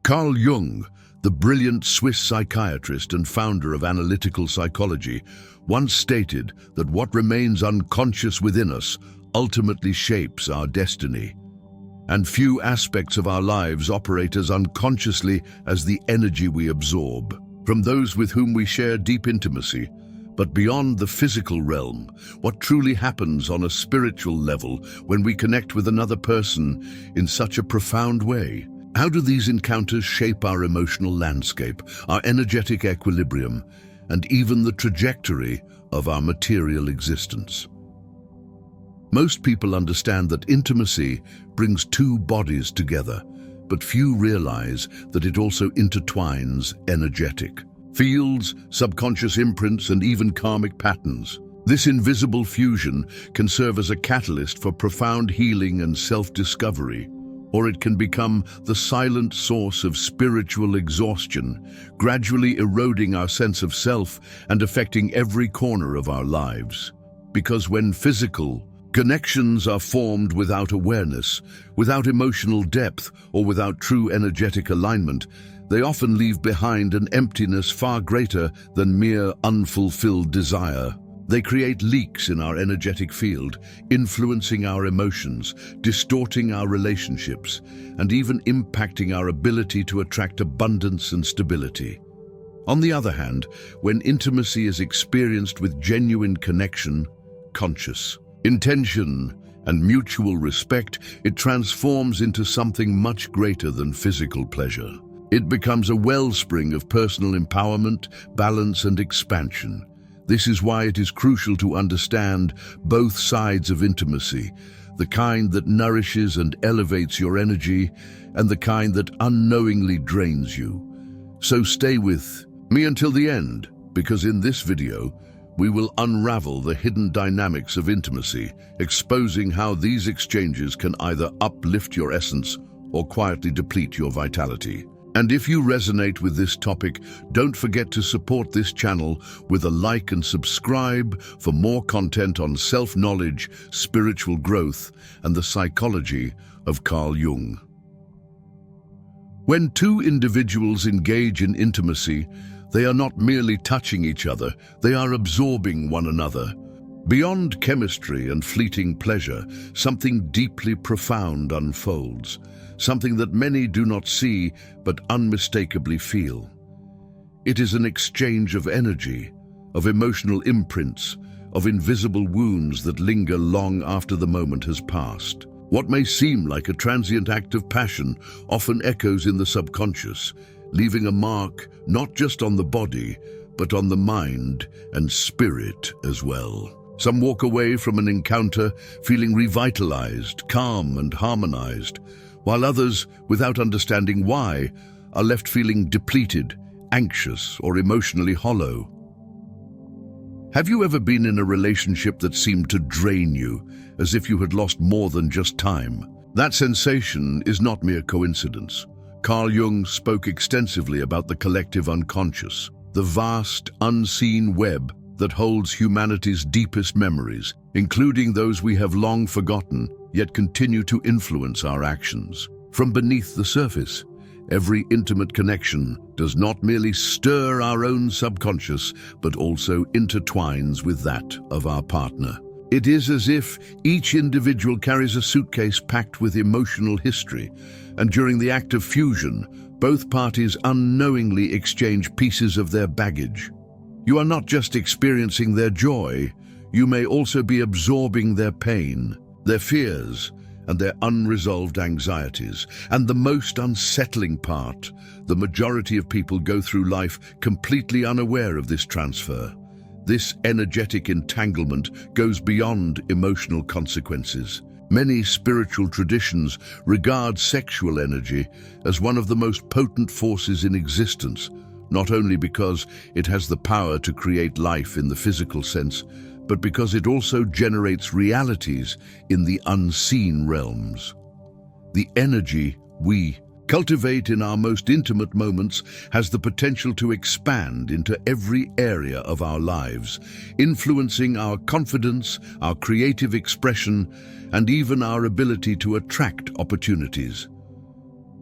Carl Jung, the brilliant Swiss psychiatrist and founder of analytical psychology, once stated that what remains unconscious within us ultimately shapes our destiny. And few aspects of our lives operate as unconsciously as the energy we absorb from those with whom we share deep intimacy. But beyond the physical realm, what truly happens on a spiritual level when we connect with another person in such a profound way? How do these encounters shape our emotional landscape, our energetic equilibrium, and even the trajectory of our material existence? Most people understand that intimacy brings two bodies together, but few realize that it also intertwines energetic fields, subconscious imprints, and even karmic patterns. This invisible fusion can serve as a catalyst for profound healing and self-discovery, or it can become the silent source of spiritual exhaustion, gradually eroding our sense of self and affecting every corner of our lives. Because when physical connections are formed without awareness, without emotional depth, or without true energetic alignment, they often leave behind an emptiness far greater than mere unfulfilled desire. They create leaks in our energetic field, influencing our emotions, distorting our relationships, and even impacting our ability to attract abundance and stability. On the other hand, when intimacy is experienced with genuine connection, conscious intention, and mutual respect, it transforms into something much greater than physical pleasure. It becomes a wellspring of personal empowerment, balance, and expansion. This is why it is crucial to understand both sides of intimacy, the kind that nourishes and elevates your energy, and the kind that unknowingly drains you. So stay with me until the end, because in this video, we will unravel the hidden dynamics of intimacy, exposing how these exchanges can either uplift your essence or quietly deplete your vitality. And if you resonate with this topic, don't forget to support this channel with a like and subscribe for more content on self-knowledge, spiritual growth, and the psychology of Carl Jung. When two individuals engage in intimacy, they are not merely touching each other, they are absorbing one another. Beyond chemistry and fleeting pleasure, something deeply profound unfolds, something that many do not see but unmistakably feel. It is an exchange of energy, of emotional imprints, of invisible wounds that linger long after the moment has passed. What may seem like a transient act of passion often echoes in the subconscious, leaving a mark not just on the body, but on the mind and spirit as well. Some walk away from an encounter feeling revitalized, calm, and harmonized, while others, without understanding why, are left feeling depleted, anxious, or emotionally hollow. Have you ever been in a relationship that seemed to drain you, as if you had lost more than just time? That sensation is not mere coincidence. Carl Jung spoke extensively about the collective unconscious, the vast, unseen web that holds humanity's deepest memories, including those we have long forgotten, yet continue to influence our actions. From beneath the surface, every intimate connection does not merely stir our own subconscious, but also intertwines with that of our partner. It is as if each individual carries a suitcase packed with emotional history, and during the act of fusion, both parties unknowingly exchange pieces of their baggage. You are not just experiencing their joy, you may also be absorbing their pain, their fears, and their unresolved anxieties. And the most unsettling part, the majority of people go through life completely unaware of this transfer. This energetic entanglement goes beyond emotional consequences. Many spiritual traditions regard sexual energy as one of the most potent forces in existence, not only because it has the power to create life in the physical sense, but because it also generates realities in the unseen realms. The energy we cultivate in our most intimate moments has the potential to expand into every area of our lives, influencing our confidence, our creative expression, and even our ability to attract opportunities.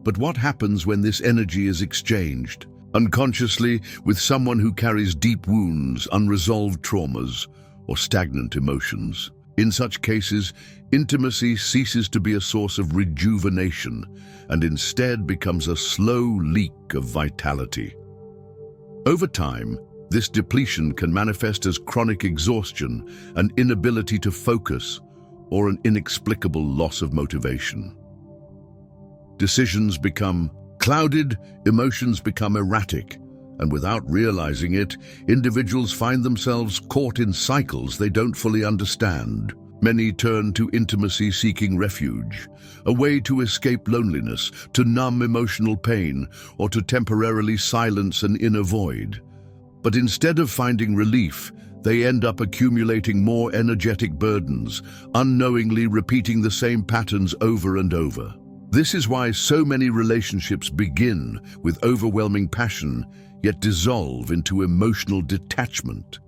But what happens when this energy is exchanged, unconsciously, with someone who carries deep wounds, unresolved traumas, or stagnant emotions? In such cases, intimacy ceases to be a source of rejuvenation and instead becomes a slow leak of vitality. Over time, this depletion can manifest as chronic exhaustion, an inability to focus, or an inexplicable loss of motivation. Decisions become clouded, emotions become erratic, and without realizing it, individuals find themselves caught in cycles they don't fully understand. Many turn to intimacy seeking refuge, a way to escape loneliness, to numb emotional pain, or to temporarily silence an inner void. But instead of finding relief, they end up accumulating more energetic burdens, unknowingly repeating the same patterns over and over. This is why so many relationships begin with overwhelming passion, yet dissolve into emotional detachment.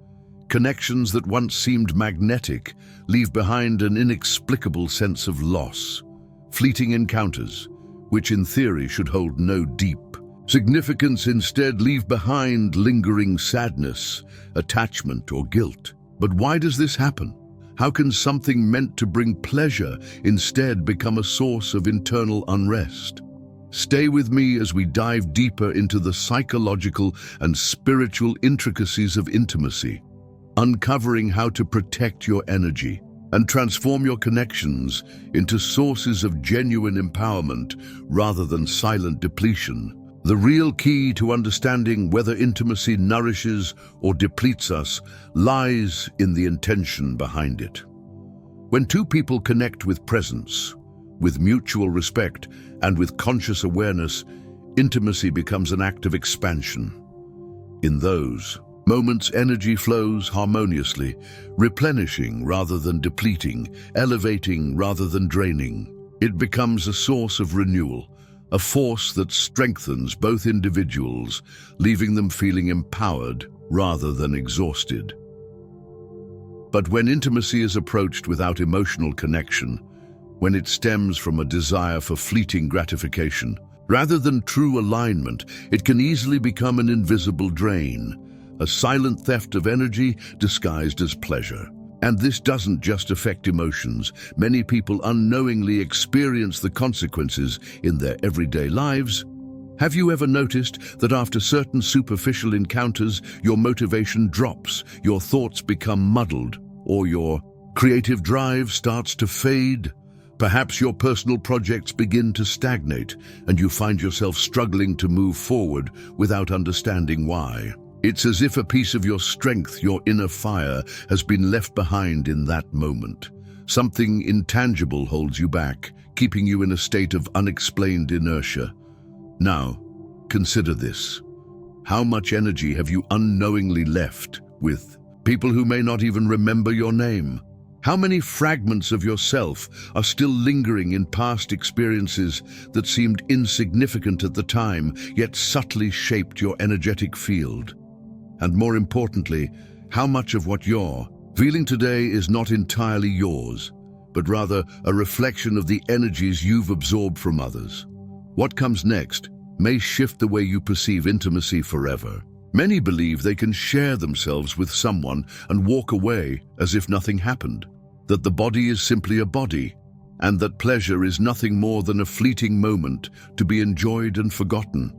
Connections that once seemed magnetic leave behind an inexplicable sense of loss. Fleeting encounters, which in theory should hold no deep significance, instead leave behind lingering sadness, attachment, or guilt. But why does this happen? How can something meant to bring pleasure instead become a source of internal unrest? Stay with me as we dive deeper into the psychological and spiritual intricacies of intimacy, uncovering how to protect your energy and transform your connections into sources of genuine empowerment rather than silent depletion. The real key to understanding whether intimacy nourishes or depletes us lies in the intention behind it. When two people connect with presence, with mutual respect, and with conscious awareness, intimacy becomes an act of expansion. In those moments, energy flows harmoniously, replenishing rather than depleting, elevating rather than draining. It becomes a source of renewal, a force that strengthens both individuals, leaving them feeling empowered rather than exhausted. But when intimacy is approached without emotional connection, when it stems from a desire for fleeting gratification, rather than true alignment, it can easily become an invisible drain, a silent theft of energy disguised as pleasure. And this doesn't just affect emotions. Many people unknowingly experience the consequences in their everyday lives. Have you ever noticed that after certain superficial encounters, your motivation drops, your thoughts become muddled, or your creative drive starts to fade? Perhaps your personal projects begin to stagnate, and you find yourself struggling to move forward without understanding why. It's as if a piece of your strength, your inner fire, has been left behind in that moment. Something intangible holds you back, keeping you in a state of unexplained inertia. Now, consider this. How much energy have you unknowingly left with people who may not even remember your name? How many fragments of yourself are still lingering in past experiences that seemed insignificant at the time, yet subtly shaped your energetic field? And more importantly, how much of what you're feeling today is not entirely yours, but rather a reflection of the energies you've absorbed from others? What comes next may shift the way you perceive intimacy forever. Many believe they can share themselves with someone and walk away as if nothing happened, that the body is simply a body, and that pleasure is nothing more than a fleeting moment to be enjoyed and forgotten.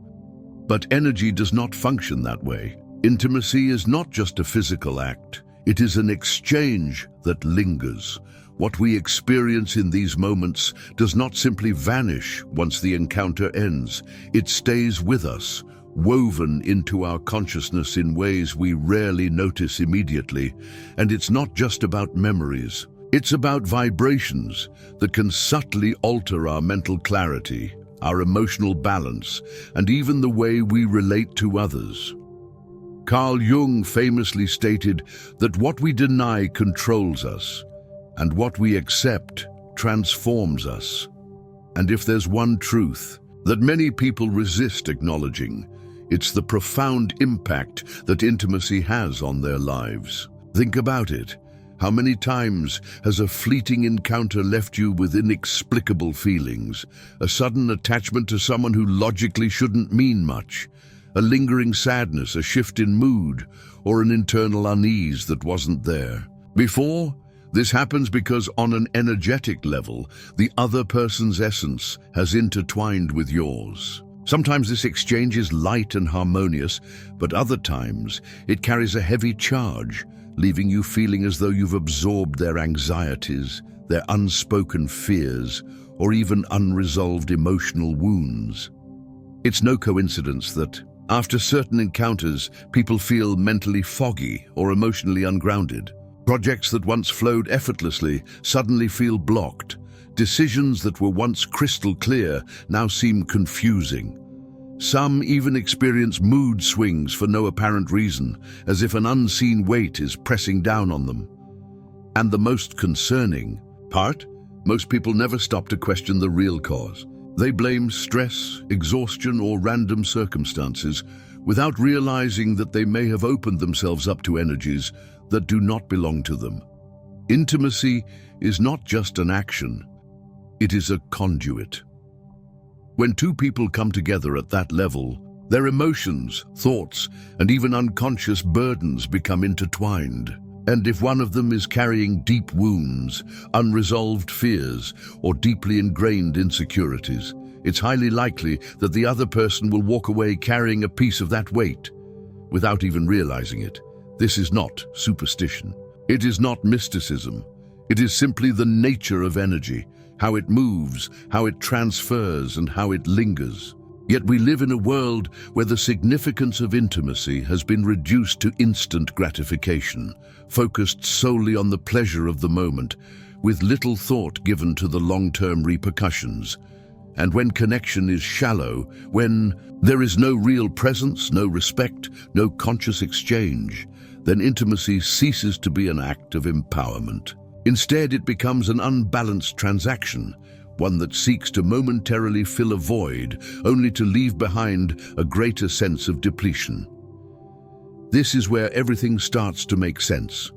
But energy does not function that way. Intimacy is not just a physical act, it is an exchange that lingers. What we experience in these moments does not simply vanish once the encounter ends. It stays with us, woven into our consciousness in ways we rarely notice immediately. And it's not just about memories. It's about vibrations that can subtly alter our mental clarity, our emotional balance, and even the way we relate to others. Carl Jung famously stated that what we deny controls us, and what we accept transforms us. And if there's one truth that many people resist acknowledging, it's the profound impact that intimacy has on their lives. Think about it. How many times has a fleeting encounter left you with inexplicable feelings? A sudden attachment to someone who logically shouldn't mean much, a lingering sadness, a shift in mood, or an internal unease that wasn't there before? This happens because on an energetic level, the other person's essence has intertwined with yours. Sometimes this exchange is light and harmonious, but other times it carries a heavy charge, leaving you feeling as though you've absorbed their anxieties, their unspoken fears, or even unresolved emotional wounds. It's no coincidence that, after certain encounters, people feel mentally foggy or emotionally ungrounded. Projects that once flowed effortlessly suddenly feel blocked. Decisions that were once crystal clear now seem confusing. Some even experience mood swings for no apparent reason, as if an unseen weight is pressing down on them. And the most concerning part, most people never stop to question the real cause. They blame stress, exhaustion, or random circumstances without realizing that they may have opened themselves up to energies that do not belong to them. Intimacy is not just an action, it is a conduit. When two people come together at that level, their emotions, thoughts, and even unconscious burdens become intertwined. And if one of them is carrying deep wounds, unresolved fears, or deeply ingrained insecurities, it's highly likely that the other person will walk away carrying a piece of that weight, without even realizing it. This is not superstition. It is not mysticism. It is simply the nature of energy, how it moves, how it transfers, and how it lingers. Yet we live in a world where the significance of intimacy has been reduced to instant gratification, focused solely on the pleasure of the moment, with little thought given to the long-term repercussions. And when connection is shallow, when there is no real presence, no respect, no conscious exchange, then intimacy ceases to be an act of empowerment. Instead, it becomes an unbalanced transaction, one that seeks to momentarily fill a void, only to leave behind a greater sense of depletion. This is where everything starts to make sense.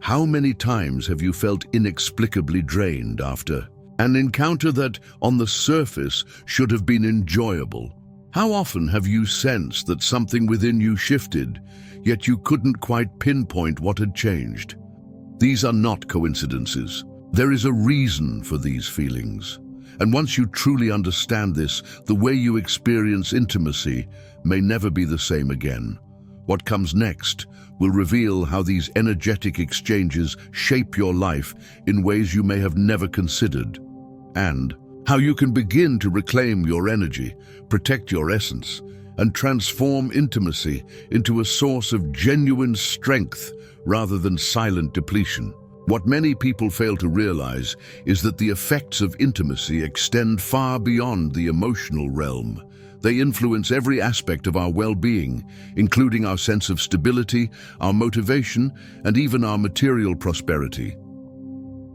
How many times have you felt inexplicably drained after an encounter that, on the surface, should have been enjoyable? How often have you sensed that something within you shifted, yet you couldn't quite pinpoint what had changed? These are not coincidences. There is a reason for these feelings. And once you truly understand this, the way you experience intimacy may never be the same again. What comes next will reveal how these energetic exchanges shape your life in ways you may have never considered, and how you can begin to reclaim your energy, protect your essence, and transform intimacy into a source of genuine strength rather than silent depletion. What many people fail to realize is that the effects of intimacy extend far beyond the emotional realm. They influence every aspect of our well-being, including our sense of stability, our motivation, and even our material prosperity.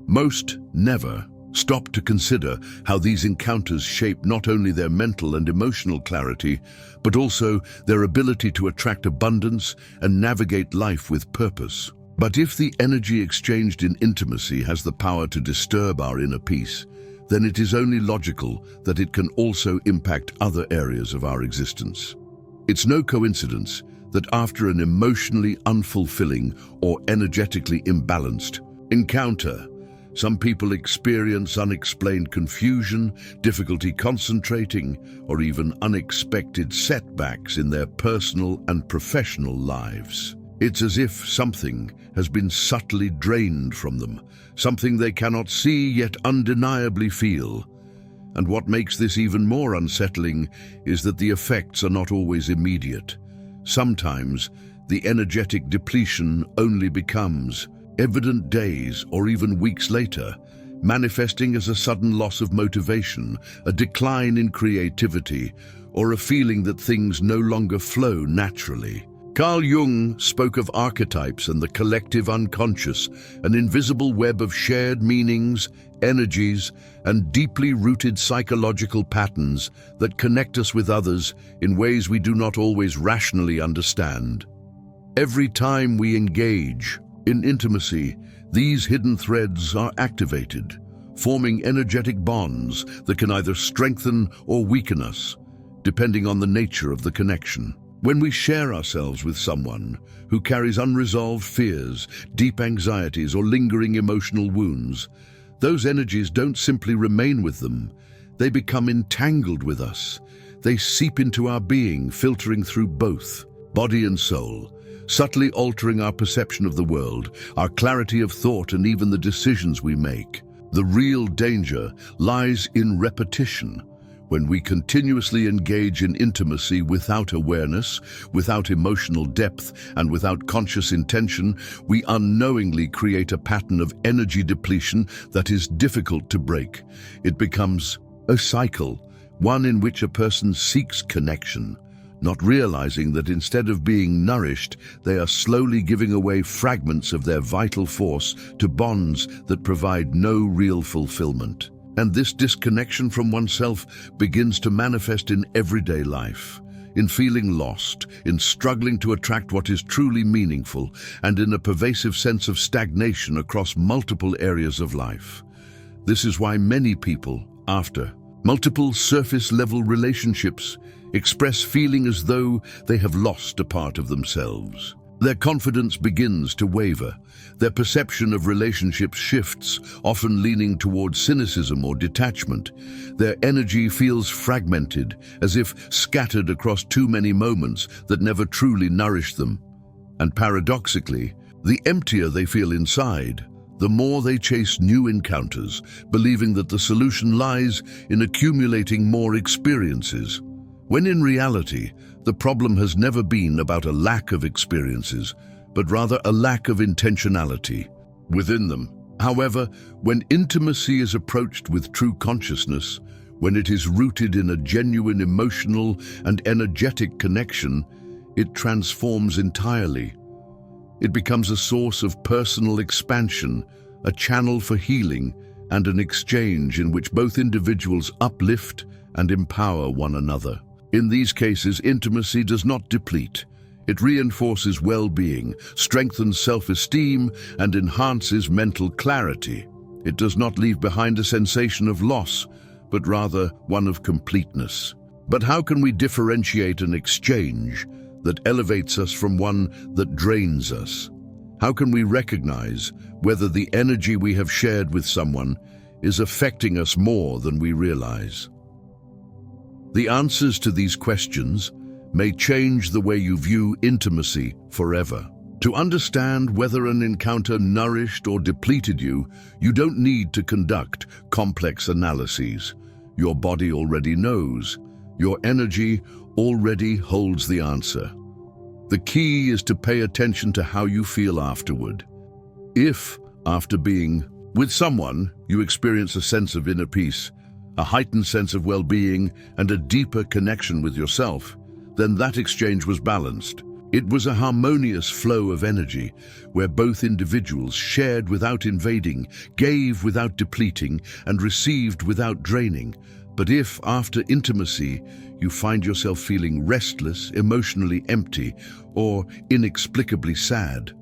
Most never stop to consider how these encounters shape not only their mental and emotional clarity, but also their ability to attract abundance and navigate life with purpose. But if the energy exchanged in intimacy has the power to disturb our inner peace, then it is only logical that it can also impact other areas of our existence. It's no coincidence that after an emotionally unfulfilling or energetically imbalanced encounter, some people experience unexplained confusion, difficulty concentrating, or even unexpected setbacks in their personal and professional lives. It's as if something has been subtly drained from them, something they cannot see yet undeniably feel. And what makes this even more unsettling is that the effects are not always immediate. Sometimes the energetic depletion only becomes evident days or even weeks later, manifesting as a sudden loss of motivation, a decline in creativity, or a feeling that things no longer flow naturally. Carl Jung spoke of archetypes and the collective unconscious, an invisible web of shared meanings, energies, and deeply rooted psychological patterns that connect us with others in ways we do not always rationally understand. Every time we engage in intimacy, These hidden threads are activated, forming energetic bonds that can either strengthen or weaken us, depending on the nature of the connection. When we share ourselves with someone who carries unresolved fears, deep anxieties, or lingering emotional wounds, those energies don't simply remain with them. They become entangled with us. They seep into our being, filtering through both body and soul, subtly altering our perception of the world, our clarity of thought, and even the decisions we make. The real danger lies in repetition. When we continuously engage in intimacy without awareness, without emotional depth, and without conscious intention, we unknowingly create a pattern of energy depletion that is difficult to break. It becomes a cycle, one in which a person seeks connection, not realizing that instead of being nourished, they are slowly giving away fragments of their vital force to bonds that provide no real fulfillment. And this disconnection from oneself begins to manifest in everyday life, in feeling lost, in struggling to attract what is truly meaningful, and in a pervasive sense of stagnation across multiple areas of life. This is why many people, after multiple surface-level relationships, express feeling as though they have lost a part of themselves. Their confidence begins to waver. Their perception of relationships shifts, often leaning towards cynicism or detachment. Their energy feels fragmented, as if scattered across too many moments that never truly nourished them. And paradoxically, the emptier they feel inside, the more they chase new encounters, believing that the solution lies in accumulating more experiences. When in reality, the problem has never been about a lack of experiences, but rather a lack of intentionality within them. However, when intimacy is approached with true consciousness, when it is rooted in a genuine emotional and energetic connection, it transforms entirely. It becomes a source of personal expansion, a channel for healing, and an exchange in which both individuals uplift and empower one another. In these cases, intimacy does not deplete. It reinforces well-being, strengthens self-esteem, and enhances mental clarity. It does not leave behind a sensation of loss, but rather one of completeness. But how can we differentiate an exchange that elevates us from one that drains us? How can we recognize whether the energy we have shared with someone is affecting us more than we realize? The answers to these questions may change the way you view intimacy forever. To understand whether an encounter nourished or depleted you, you don't need to conduct complex analyses. Your body already knows. Your energy already holds the answer. The key is to pay attention to how you feel afterward. If, after being with someone, you experience a sense of inner peace, a heightened sense of well-being, and a deeper connection with yourself, then that exchange was balanced. It was a harmonious flow of energy, where both individuals shared without invading, gave without depleting, and received without draining. But if, after intimacy, you find yourself feeling restless, emotionally empty, or inexplicably sad,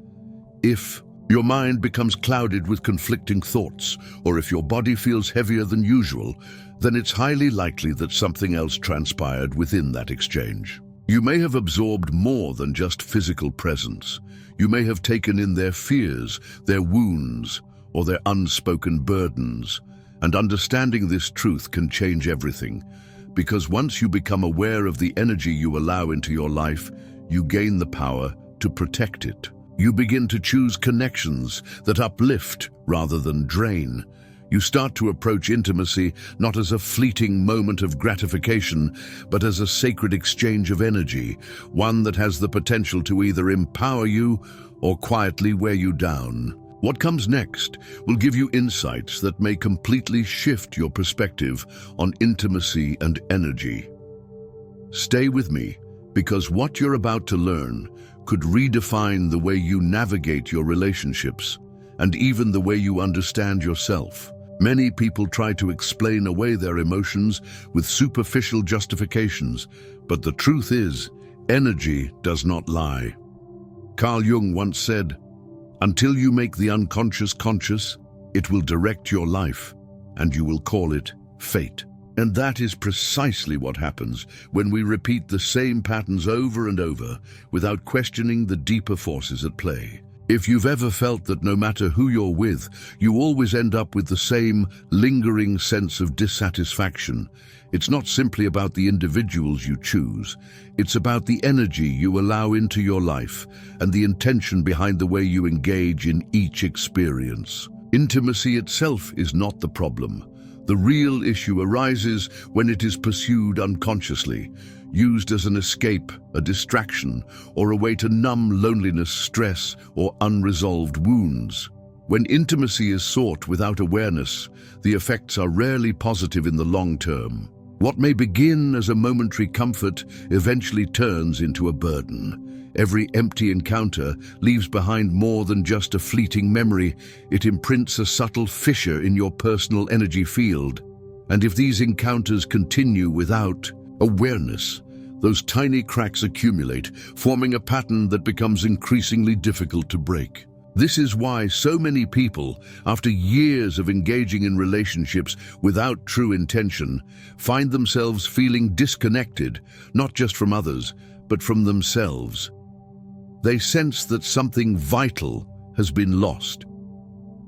if your mind becomes clouded with conflicting thoughts, or if your body feels heavier than usual, then it's highly likely that something else transpired within that exchange. You may have absorbed more than just physical presence. You may have taken in their fears, their wounds, or their unspoken burdens. And understanding this truth can change everything, because once you become aware of the energy you allow into your life, you gain the power to protect it. You begin to choose connections that uplift rather than drain. You start to approach intimacy not as a fleeting moment of gratification, but as a sacred exchange of energy, one that has the potential to either empower you or quietly wear you down. What comes next will give you insights that may completely shift your perspective on intimacy and energy. Stay with me, because what you're about to learn could redefine the way you navigate your relationships and even the way you understand yourself. Many people try to explain away their emotions with superficial justifications, but the truth is, energy does not lie. Carl Jung once said, Until you make the unconscious conscious, it will direct your life, and you will call it fate. And that is precisely what happens when we repeat the same patterns over and over without questioning the deeper forces at play. If you've ever felt that no matter who you're with, you always end up with the same lingering sense of dissatisfaction, it's not simply about the individuals you choose. It's about the energy you allow into your life and the intention behind the way you engage in each experience. Intimacy itself is not the problem. The real issue arises when it is pursued unconsciously, used as an escape, a distraction, or a way to numb loneliness, stress, or unresolved wounds. When intimacy is sought without awareness, the effects are rarely positive in the long term. What may begin as a momentary comfort eventually turns into a burden. Every empty encounter leaves behind more than just a fleeting memory. It imprints a subtle fissure in your personal energy field. And if these encounters continue without awareness, those tiny cracks accumulate, forming a pattern that becomes increasingly difficult to break. This is why so many people, after years of engaging in relationships without true intention, find themselves feeling disconnected, not just from others, but from themselves. They sense that something vital has been lost.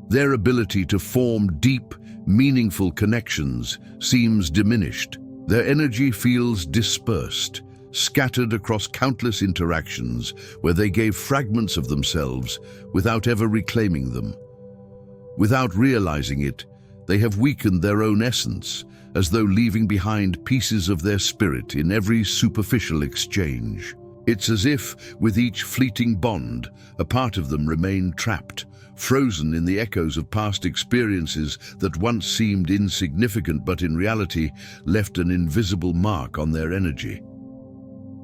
Their ability to form deep, meaningful connections seems diminished. Their energy feels dispersed, scattered across countless interactions where they gave fragments of themselves without ever reclaiming them. Without realizing it, they have weakened their own essence, as though leaving behind pieces of their spirit in every superficial exchange. It's as if, with each fleeting bond, a part of them remained trapped, frozen in the echoes of past experiences that once seemed insignificant but in reality left an invisible mark on their energy.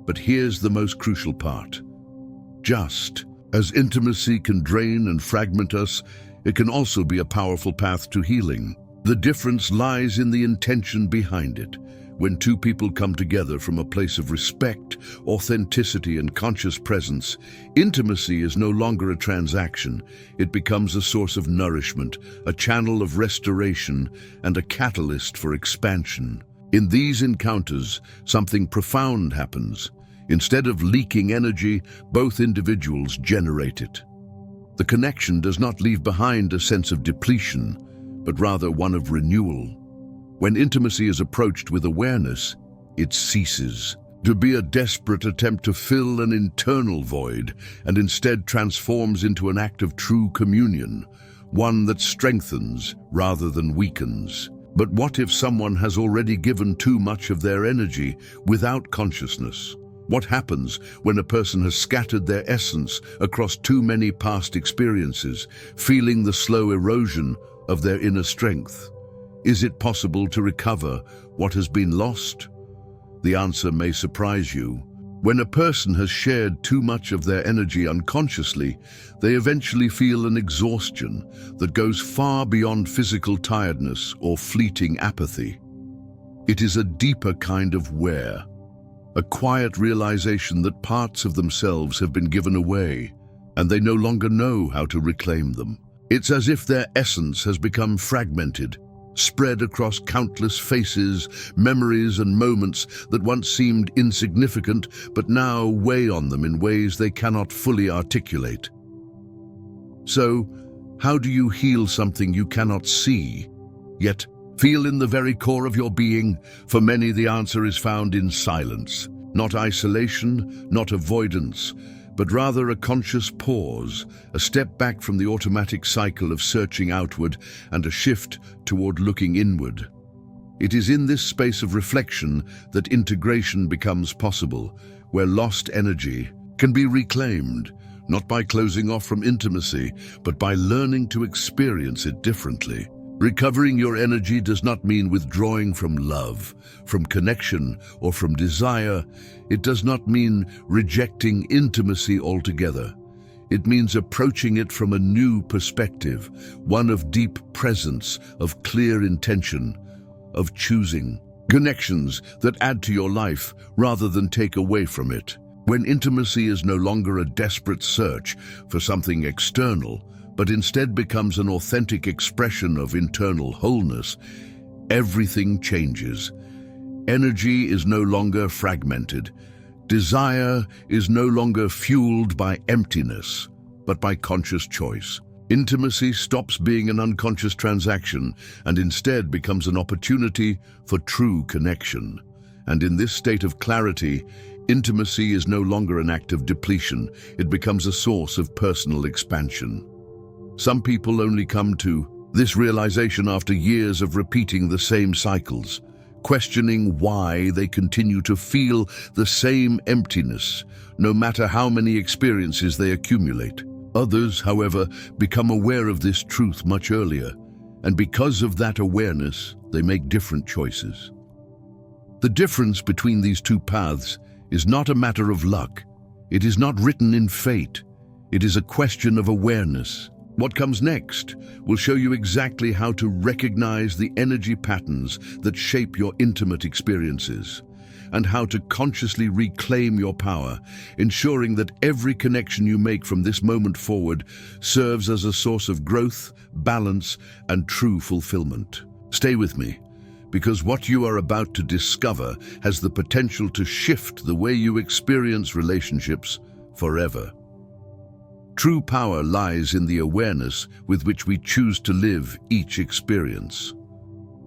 But here's the most crucial part. Just as intimacy can drain and fragment us, it can also be a powerful path to healing. The difference lies in the intention behind it. When two people come together from a place of respect, authenticity, and conscious presence, intimacy is no longer a transaction. It becomes a source of nourishment, a channel of restoration, and a catalyst for expansion. In these encounters, something profound happens. Instead of leaking energy, both individuals generate it. The connection does not leave behind a sense of depletion, but rather one of renewal. When intimacy is approached with awareness, it ceases to be a desperate attempt to fill an internal void and instead transforms into an act of true communion, one that strengthens rather than weakens. But what if someone has already given too much of their energy without consciousness? What happens when a person has scattered their essence across too many past experiences, feeling the slow erosion of their inner strength? Is it possible to recover what has been lost? The answer may surprise you. When a person has shared too much of their energy unconsciously, they eventually feel an exhaustion that goes far beyond physical tiredness or fleeting apathy. It is a deeper kind of wear, a quiet realization that parts of themselves have been given away, and they no longer know how to reclaim them. It's as if their essence has become fragmented, spread across countless faces, memories, and moments that once seemed insignificant but now weigh on them in ways they cannot fully articulate. So, how do you heal something you cannot see, yet feel in the very core of your being? For many, the answer is found in silence. Not isolation, not avoidance, but rather a conscious pause, a step back from the automatic cycle of searching outward and a shift toward looking inward. It is in this space of reflection that integration becomes possible, where lost energy can be reclaimed, not by closing off from intimacy, but by learning to experience it differently. Recovering your energy does not mean withdrawing from love, from connection, or from desire. It does not mean rejecting intimacy altogether. It means approaching it from a new perspective, one of deep presence, of clear intention, of choosing connections that add to your life rather than take away from it. When intimacy is no longer a desperate search for something external, but instead becomes an authentic expression of internal wholeness, everything changes. Energy is no longer fragmented. Desire is no longer fueled by emptiness, but by conscious choice. Intimacy stops being an unconscious transaction and instead becomes an opportunity for true connection. And in this state of clarity, intimacy is no longer an act of depletion. It becomes a source of personal expansion. Some people only come to this realization after years of repeating the same cycles, questioning why they continue to feel the same emptiness, no matter how many experiences they accumulate. Others, however, become aware of this truth much earlier, and because of that awareness, they make different choices. The difference between these two paths is not a matter of luck. It is not written in fate. It is a question of awareness. What comes next will show you exactly how to recognize the energy patterns that shape your intimate experiences, and how to consciously reclaim your power, ensuring that every connection you make from this moment forward serves as a source of growth, balance, and true fulfillment. Stay with me, because what you are about to discover has the potential to shift the way you experience relationships forever. True power lies in the awareness with which we choose to live each experience.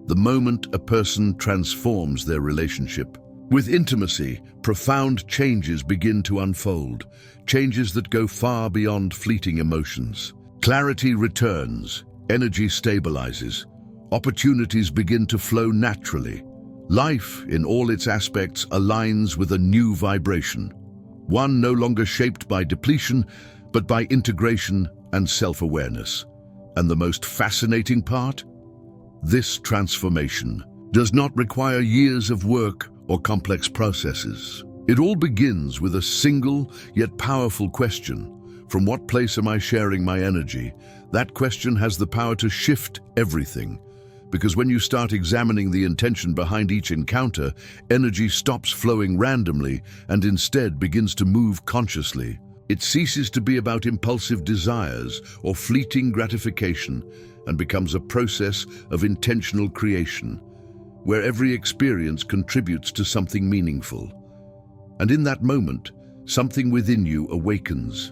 The moment a person transforms their relationship, with intimacy, profound changes begin to unfold, changes that go far beyond fleeting emotions. Clarity returns, energy stabilizes, opportunities begin to flow naturally. Life, in all its aspects, aligns with a new vibration, one no longer shaped by depletion, but by integration and self-awareness. And the most fascinating part? This transformation does not require years of work or complex processes. It all begins with a single yet powerful question. From what place am I sharing my energy? That question has the power to shift everything. Because when you start examining the intention behind each encounter, energy stops flowing randomly and instead begins to move consciously. It ceases to be about impulsive desires or fleeting gratification and becomes a process of intentional creation, where every experience contributes to something meaningful. And in that moment, something within you awakens.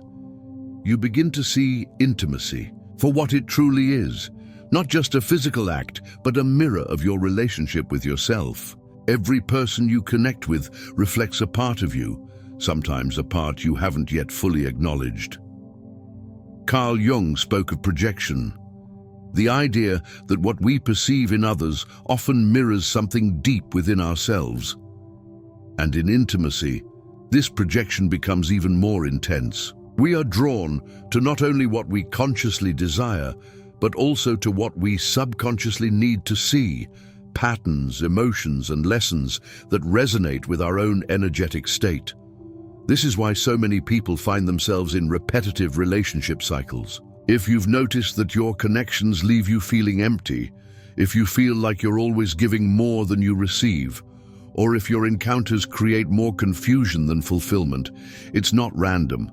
You begin to see intimacy for what it truly is, not just a physical act, but a mirror of your relationship with yourself. Every person you connect with reflects a part of you, sometimes a part you haven't yet fully acknowledged. Carl Jung spoke of projection, the idea that what we perceive in others often mirrors something deep within ourselves. And in intimacy, this projection becomes even more intense. We are drawn to not only what we consciously desire, but also to what we subconsciously need to see, patterns, emotions, and lessons that resonate with our own energetic state. This is why so many people find themselves in repetitive relationship cycles. If you've noticed that your connections leave you feeling empty, if you feel like you're always giving more than you receive, or if your encounters create more confusion than fulfillment, it's not random.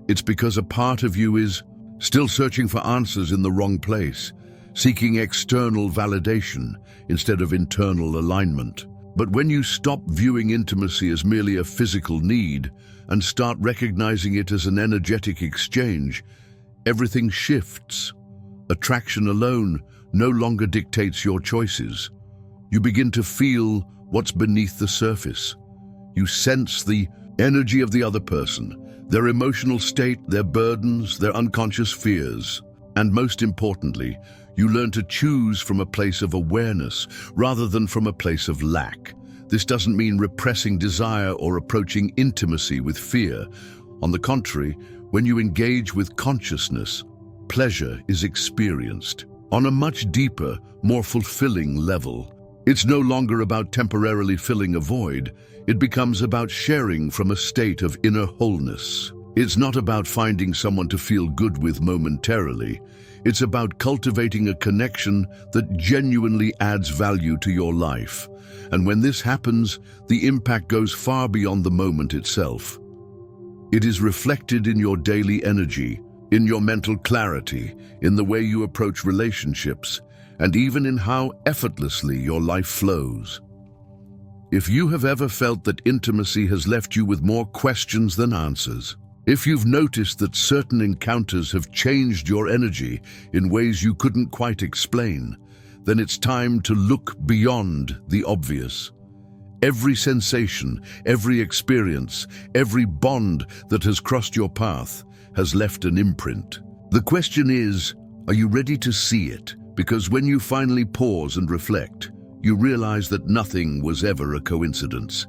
It's because a part of you is still searching for answers in the wrong place, seeking external validation instead of internal alignment. But when you stop viewing intimacy as merely a physical need and start recognizing it as an energetic exchange, everything shifts. Attraction alone no longer dictates your choices. You begin to feel what's beneath the surface. You sense the energy of the other person, their emotional state, their burdens, their unconscious fears. And most importantly, you learn to choose from a place of awareness rather than from a place of lack. This doesn't mean repressing desire or approaching intimacy with fear. On the contrary, when you engage with consciousness, pleasure is experienced on a much deeper, more fulfilling level. It's no longer about temporarily filling a void. It becomes about sharing from a state of inner wholeness. It's not about finding someone to feel good with momentarily. It's about cultivating a connection that genuinely adds value to your life. And when this happens, the impact goes far beyond the moment itself. It is reflected in your daily energy, in your mental clarity, in the way you approach relationships, and even in how effortlessly your life flows. If you have ever felt that intimacy has left you with more questions than answers, if you've noticed that certain encounters have changed your energy in ways you couldn't quite explain, then it's time to look beyond the obvious. Every sensation, every experience, every bond that has crossed your path has left an imprint. The question is, are you ready to see it? Because when you finally pause and reflect, you realize that nothing was ever a coincidence.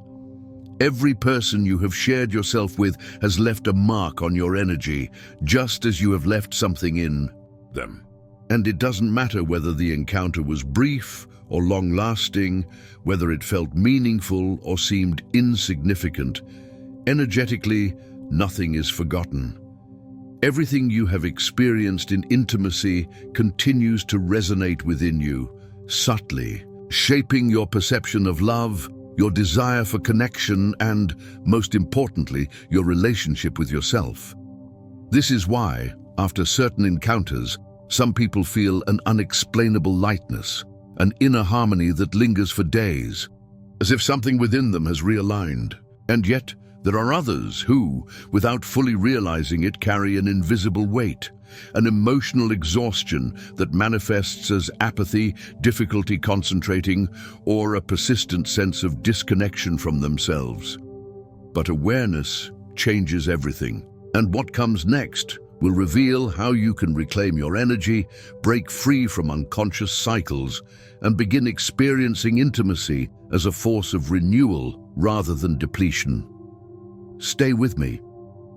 Every person you have shared yourself with has left a mark on your energy, just as you have left something in them. And it doesn't matter whether the encounter was brief or long-lasting, whether it felt meaningful or seemed insignificant. Energetically, nothing is forgotten. Everything you have experienced in intimacy continues to resonate within you, subtly, shaping your perception of love, your desire for connection, and, most importantly, your relationship with yourself. This is why, after certain encounters, some people feel an unexplainable lightness, an inner harmony that lingers for days, as if something within them has realigned. And yet, there are others who, without fully realizing it, carry an invisible weight, an emotional exhaustion that manifests as apathy, difficulty concentrating, or a persistent sense of disconnection from themselves. But awareness changes everything, and what comes next will reveal how you can reclaim your energy, break free from unconscious cycles, and begin experiencing intimacy as a force of renewal rather than depletion. Stay with me,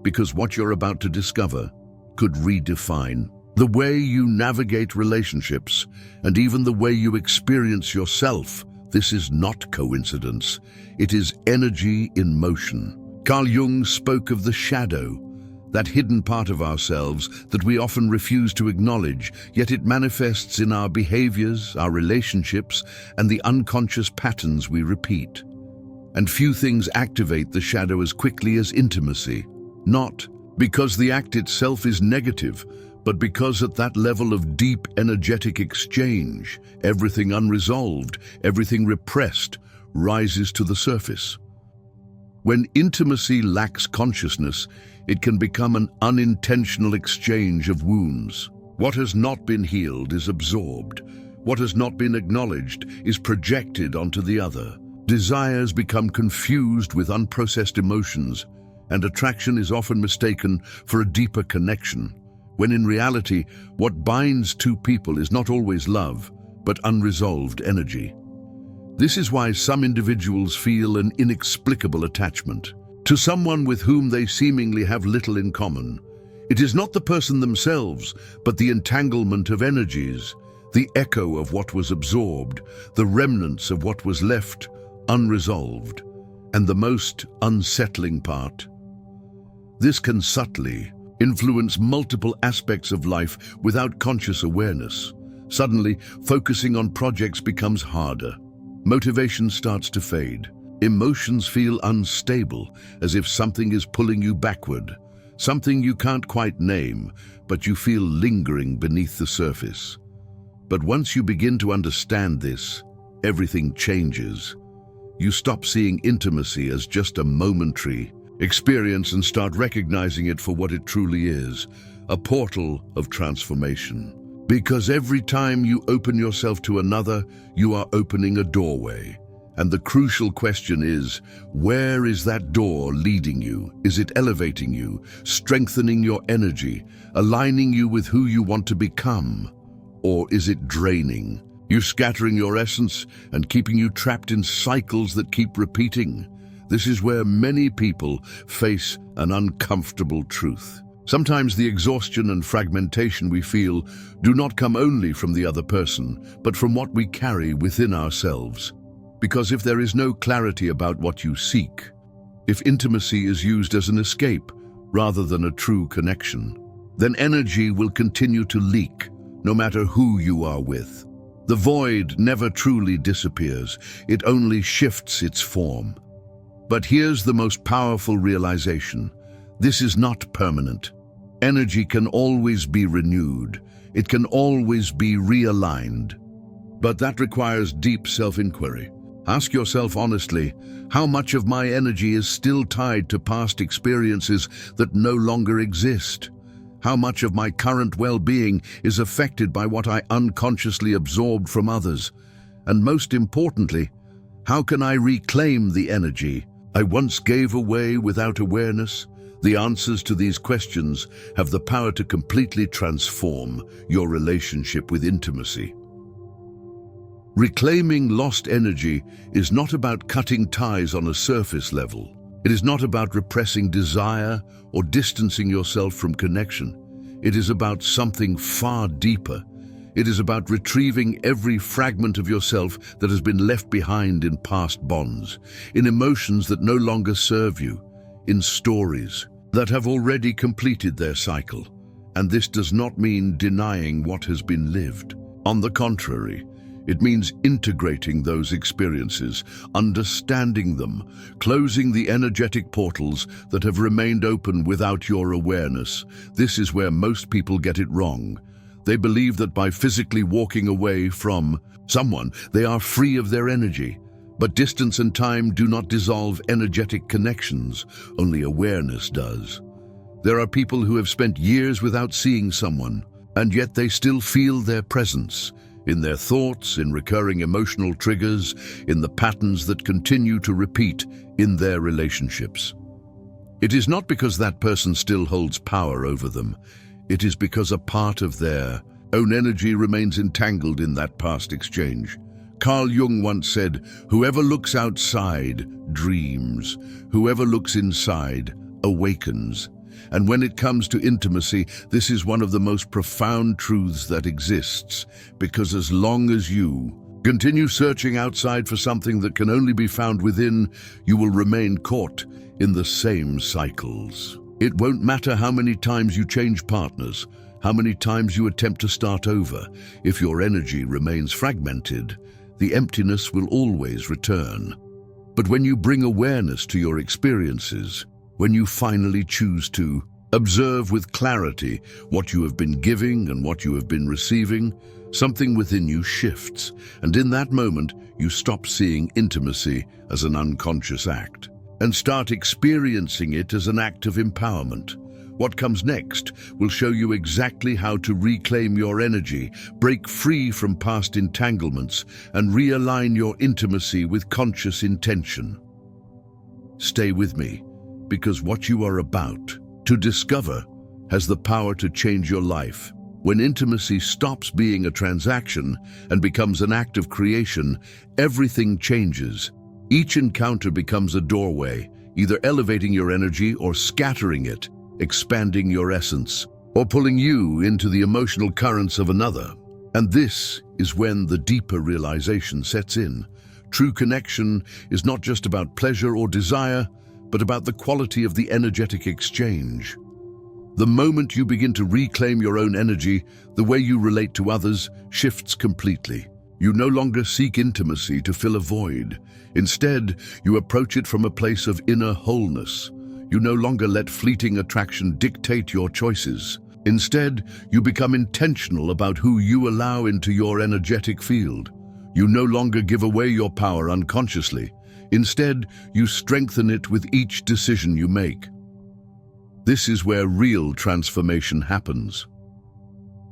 because what you're about to discover could redefine the way you navigate relationships and even the way you experience yourself. This is not coincidence. It is energy in motion. Carl Jung spoke of the shadow, that hidden part of ourselves that we often refuse to acknowledge, yet it manifests in our behaviors, our relationships, and the unconscious patterns we repeat. And few things activate the shadow as quickly as intimacy, not because the act itself is negative, but because at that level of deep energetic exchange, everything unresolved, everything repressed, rises to the surface. When intimacy lacks consciousness, it can become an unintentional exchange of wounds. What has not been healed is absorbed. What has not been acknowledged is projected onto the other. Desires become confused with unprocessed emotions, and attraction is often mistaken for a deeper connection, when in reality, what binds two people is not always love, but unresolved energy. This is why some individuals feel an inexplicable attachment to someone with whom they seemingly have little in common. It is not the person themselves, but the entanglement of energies, the echo of what was absorbed, the remnants of what was left unresolved, and the most unsettling part. This can subtly influence multiple aspects of life without conscious awareness. Suddenly, focusing on projects becomes harder. Motivation starts to fade. Emotions feel unstable, as if something is pulling you backward, something you can't quite name, but you feel lingering beneath the surface. But once you begin to understand this, everything changes. You stop seeing intimacy as just a momentary experience and start recognizing it for what it truly is, a portal of transformation. Because every time you open yourself to another, you are opening a doorway. And the crucial question is, where is that door leading you? Is it elevating you, strengthening your energy, aligning you with who you want to become? Or is it draining you, scattering your essence and keeping you trapped in cycles that keep repeating? This is where many people face an uncomfortable truth. Sometimes the exhaustion and fragmentation we feel do not come only from the other person, but from what we carry within ourselves. Because if there is no clarity about what you seek, if intimacy is used as an escape rather than a true connection, then energy will continue to leak, no matter who you are with. The void never truly disappears, it only shifts its form. But here's the most powerful realization. This is not permanent. Energy can always be renewed. It can always be realigned. But that requires deep self-inquiry. Ask yourself honestly, how much of my energy is still tied to past experiences that no longer exist? How much of my current well-being is affected by what I unconsciously absorbed from others? And most importantly, how can I reclaim the energy I once gave away without awareness? The answers to these questions have the power to completely transform your relationship with intimacy. Reclaiming lost energy is not about cutting ties on a surface level. It is not about repressing desire or distancing yourself from connection. It is about something far deeper. It is about retrieving every fragment of yourself that has been left behind in past bonds, in emotions that no longer serve you, in stories that have already completed their cycle. And this does not mean denying what has been lived. On the contrary, it means integrating those experiences, understanding them, closing the energetic portals that have remained open without your awareness. This is where most people get it wrong. They believe that by physically walking away from someone, they are free of their energy. But distance and time do not dissolve energetic connections, only awareness does. There are people who have spent years without seeing someone, and yet they still feel their presence, in their thoughts, in recurring emotional triggers, in the patterns that continue to repeat in their relationships. It is not because that person still holds power over them. It is because a part of their own energy remains entangled in that past exchange. Carl Jung once said, "Whoever looks outside dreams. Whoever looks inside awakens." And when it comes to intimacy, this is one of the most profound truths that exists, because as long as you continue searching outside for something that can only be found within, you will remain caught in the same cycles. It won't matter how many times you change partners, how many times you attempt to start over. If your energy remains fragmented, the emptiness will always return. But when you bring awareness to your experiences, when you finally choose to observe with clarity what you have been giving and what you have been receiving, something within you shifts, and in that moment you stop seeing intimacy as an unconscious act and start experiencing it as an act of empowerment. What comes next will show you exactly how to reclaim your energy, break free from past entanglements, and realign your intimacy with conscious intention. Stay with me, because what you are about to discover has the power to change your life. When intimacy stops being a transaction and becomes an act of creation, everything changes. Each encounter becomes a doorway, either elevating your energy or scattering it, expanding your essence, or pulling you into the emotional currents of another. And this is when the deeper realization sets in. True connection is not just about pleasure or desire, but about the quality of the energetic exchange. The moment you begin to reclaim your own energy, the way you relate to others shifts completely. You no longer seek intimacy to fill a void. Instead, you approach it from a place of inner wholeness. You no longer let fleeting attraction dictate your choices. Instead, you become intentional about who you allow into your energetic field. You no longer give away your power unconsciously. Instead, you strengthen it with each decision you make. This is where real transformation happens.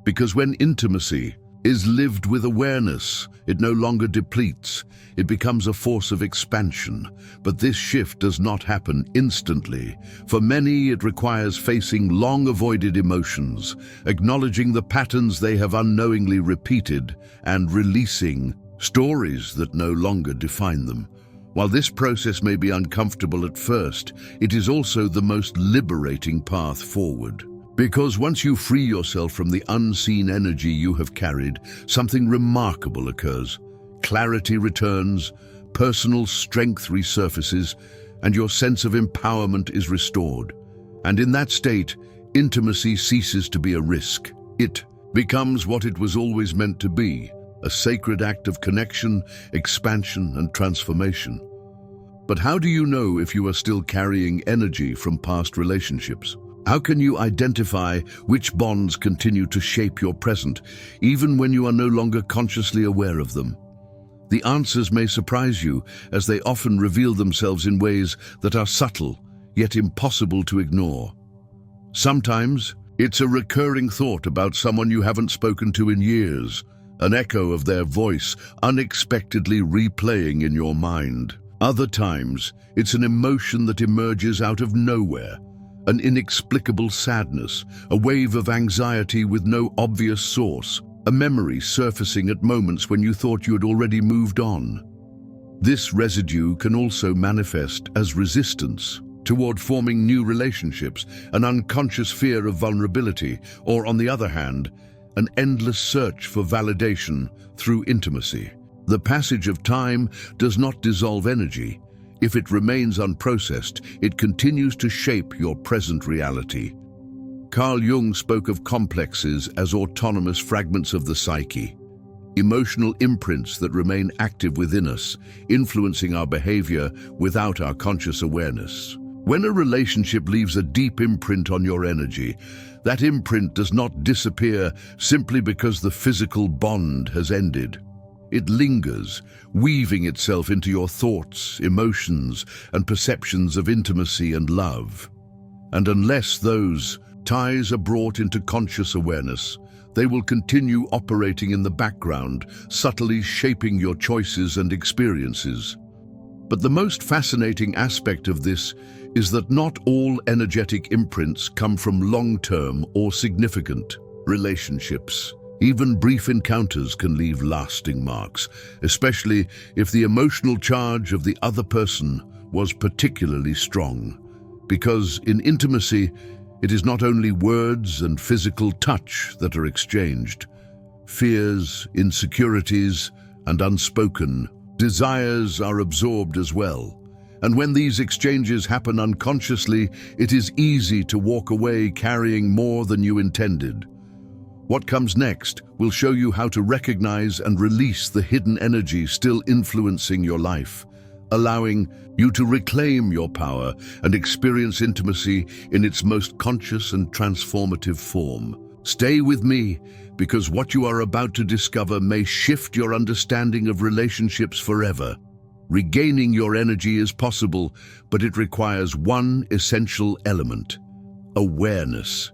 Because when intimacy is lived with awareness, it no longer depletes. It becomes a force of expansion. But this shift does not happen instantly. For many, it requires facing long-avoided emotions, acknowledging the patterns they have unknowingly repeated, and releasing stories that no longer define them. While this process may be uncomfortable at first, it is also the most liberating path forward. Because once you free yourself from the unseen energy you have carried, something remarkable occurs. Clarity returns, personal strength resurfaces, and your sense of empowerment is restored. And in that state, intimacy ceases to be a risk. It becomes what it was always meant to be, a sacred act of connection, expansion, and transformation. But how do you know if you are still carrying energy from past relationships? How can you identify which bonds continue to shape your present, even when you are no longer consciously aware of them? The answers may surprise you, as they often reveal themselves in ways that are subtle, yet impossible to ignore. Sometimes, it's a recurring thought about someone you haven't spoken to in years, an echo of their voice unexpectedly replaying in your mind. Other times, it's an emotion that emerges out of nowhere, an inexplicable sadness, a wave of anxiety with no obvious source, a memory surfacing at moments when you thought you had already moved on. This residue can also manifest as resistance toward forming new relationships, an unconscious fear of vulnerability, or on the other hand, an endless search for validation through intimacy. The passage of time does not dissolve energy. If it remains unprocessed, it continues to shape your present reality. Carl Jung spoke of complexes as autonomous fragments of the psyche, emotional imprints that remain active within us, influencing our behavior without our conscious awareness. When a relationship leaves a deep imprint on your energy, that imprint does not disappear simply because the physical bond has ended. It lingers, weaving itself into your thoughts, emotions, and perceptions of intimacy and love. And unless those ties are brought into conscious awareness, they will continue operating in the background, subtly shaping your choices and experiences. But the most fascinating aspect of this is that not all energetic imprints come from long-term or significant relationships. Even brief encounters can leave lasting marks, especially if the emotional charge of the other person was particularly strong. Because in intimacy, it is not only words and physical touch that are exchanged. Fears, insecurities, and unspoken desires are absorbed as well. And when these exchanges happen unconsciously, it is easy to walk away carrying more than you intended. What comes next will show you how to recognize and release the hidden energy still influencing your life, allowing you to reclaim your power and experience intimacy in its most conscious and transformative form. Stay with me, because what you are about to discover may shift your understanding of relationships forever. Regaining your energy is possible, but it requires one essential element: awareness.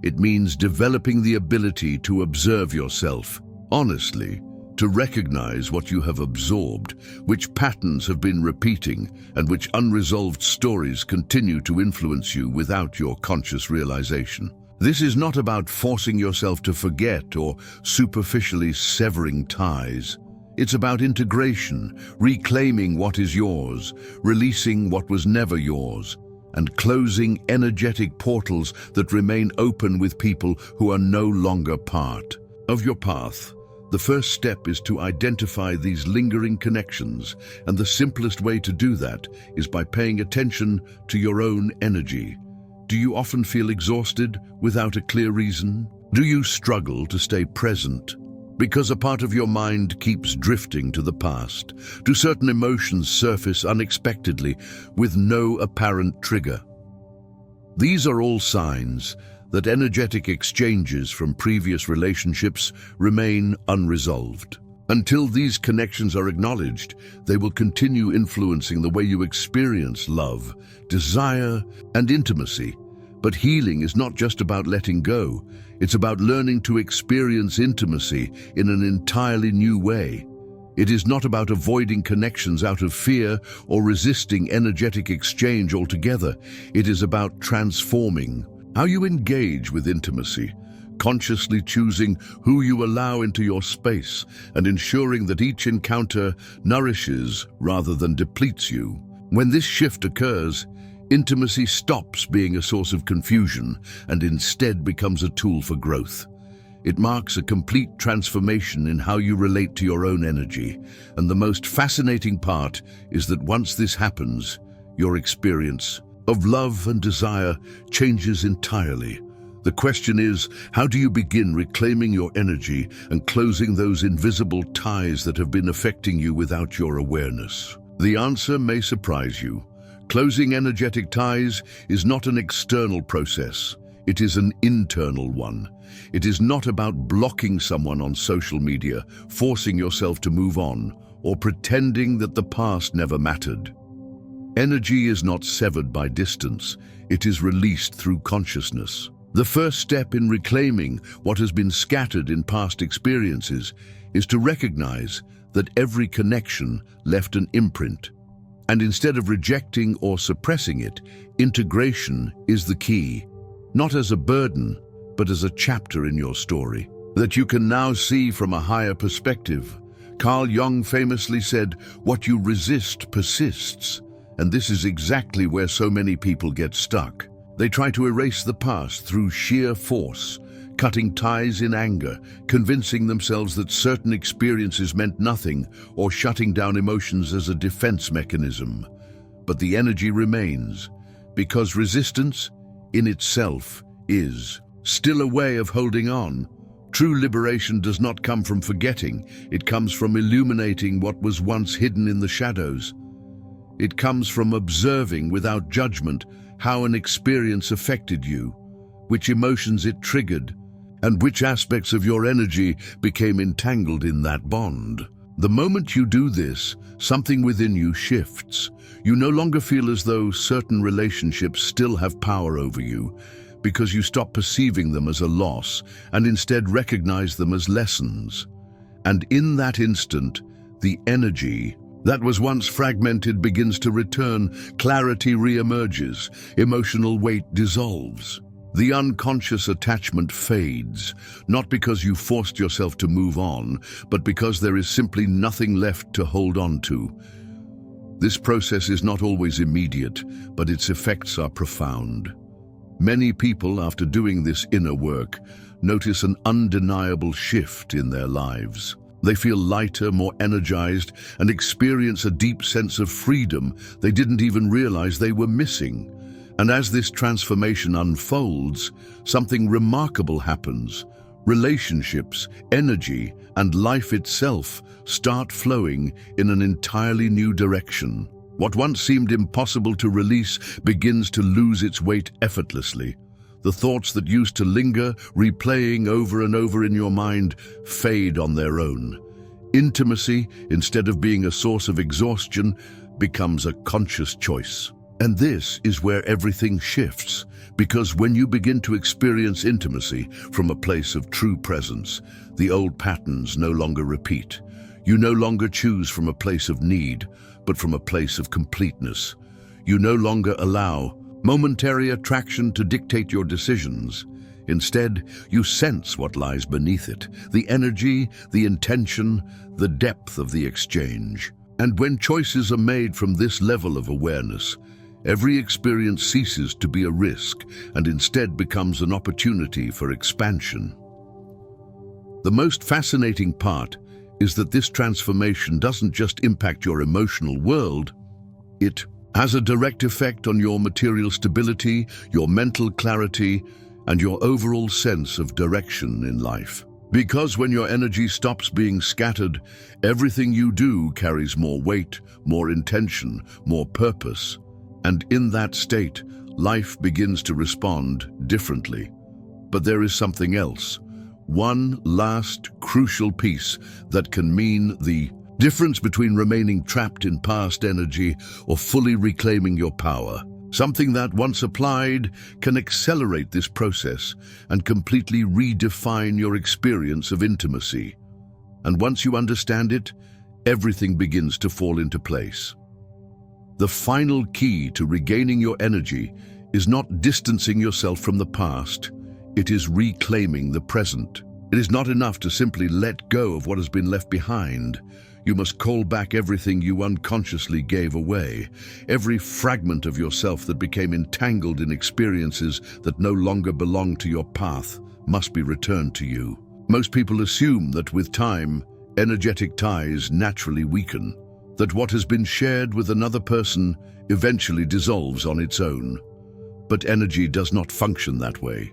It means developing the ability to observe yourself honestly, to recognize what you have absorbed, which patterns have been repeating, and which unresolved stories continue to influence you without your conscious realization. This is not about forcing yourself to forget or superficially severing ties. It's about integration, reclaiming what is yours, releasing what was never yours, and closing energetic portals that remain open with people who are no longer part of your path. The first step is to identify these lingering connections, and the simplest way to do that is by paying attention to your own energy. Do you often feel exhausted without a clear reason? Do you struggle to stay present because a part of your mind keeps drifting to the past? Do certain emotions surface unexpectedly with no apparent trigger? These are all signs that energetic exchanges from previous relationships remain unresolved. Until these connections are acknowledged, they will continue influencing the way you experience love, desire, and intimacy. But healing is not just about letting go. It's about learning to experience intimacy in an entirely new way. It is not about avoiding connections out of fear or resisting energetic exchange altogether. It is about transforming how you engage with intimacy, consciously choosing who you allow into your space, and ensuring that each encounter nourishes rather than depletes you. When this shift occurs, intimacy stops being a source of confusion and instead becomes a tool for growth. It marks a complete transformation in how you relate to your own energy, and the most fascinating part is that once this happens, your experience of love and desire changes entirely. The question is, how do you begin reclaiming your energy and closing those invisible ties that have been affecting you without your awareness? The answer may surprise you. Closing energetic ties is not an external process. It is an internal one. It is not about blocking someone on social media, forcing yourself to move on, or pretending that the past never mattered. Energy is not severed by distance. It is released through consciousness. The first step in reclaiming what has been scattered in past experiences is to recognize that every connection left an imprint. And instead of rejecting or suppressing it, integration is the key. Not as a burden, but as a chapter in your story that you can now see from a higher perspective. Carl Jung famously said, "What you resist persists." And this is exactly where so many people get stuck. They try to erase the past through sheer force, cutting ties in anger, convincing themselves that certain experiences meant nothing, or shutting down emotions as a defense mechanism. But the energy remains, because resistance in itself is still a way of holding on. True liberation does not come from forgetting. It comes from illuminating what was once hidden in the shadows. It comes from observing without judgment how an experience affected you, which emotions it triggered, and which aspects of your energy became entangled in that bond. The moment you do this, something within you shifts. You no longer feel as though certain relationships still have power over you, because you stop perceiving them as a loss and instead recognize them as lessons. And in that instant, the energy that was once fragmented begins to return, clarity re-emerges, emotional weight dissolves. The unconscious attachment fades, not because you forced yourself to move on, but because there is simply nothing left to hold on to. This process is not always immediate, but its effects are profound. Many people, after doing this inner work, notice an undeniable shift in their lives. They feel lighter, more energized, and experience a deep sense of freedom they didn't even realize they were missing. And as this transformation unfolds, something remarkable happens. Relationships, energy, and life itself start flowing in an entirely new direction. What once seemed impossible to release begins to lose its weight effortlessly. The thoughts that used to linger, replaying over and over in your mind, fade on their own. Intimacy, instead of being a source of exhaustion, becomes a conscious choice. And this is where everything shifts, because when you begin to experience intimacy from a place of true presence, the old patterns no longer repeat. You no longer choose from a place of need, but from a place of completeness. You no longer allow momentary attraction to dictate your decisions. Instead, you sense what lies beneath it, the energy, the intention, the depth of the exchange. And when choices are made from this level of awareness, every experience ceases to be a risk and instead becomes an opportunity for expansion. The most fascinating part is that this transformation doesn't just impact your emotional world, it has a direct effect on your material stability, your mental clarity, and your overall sense of direction in life. Because when your energy stops being scattered, everything you do carries more weight, more intention, more purpose. And in that state, life begins to respond differently. But there is something else. One last crucial piece that can mean the difference between remaining trapped in past energy or fully reclaiming your power. Something that, once applied, can accelerate this process and completely redefine your experience of intimacy. And once you understand it, everything begins to fall into place. The final key to regaining your energy is not distancing yourself from the past. It is reclaiming the present. It is not enough to simply let go of what has been left behind. You must call back everything you unconsciously gave away, every fragment of yourself that became entangled in experiences that no longer belong to your path must be returned to you. Most people assume that with time, energetic ties naturally weaken, that what has been shared with another person eventually dissolves on its own. But energy does not function that way.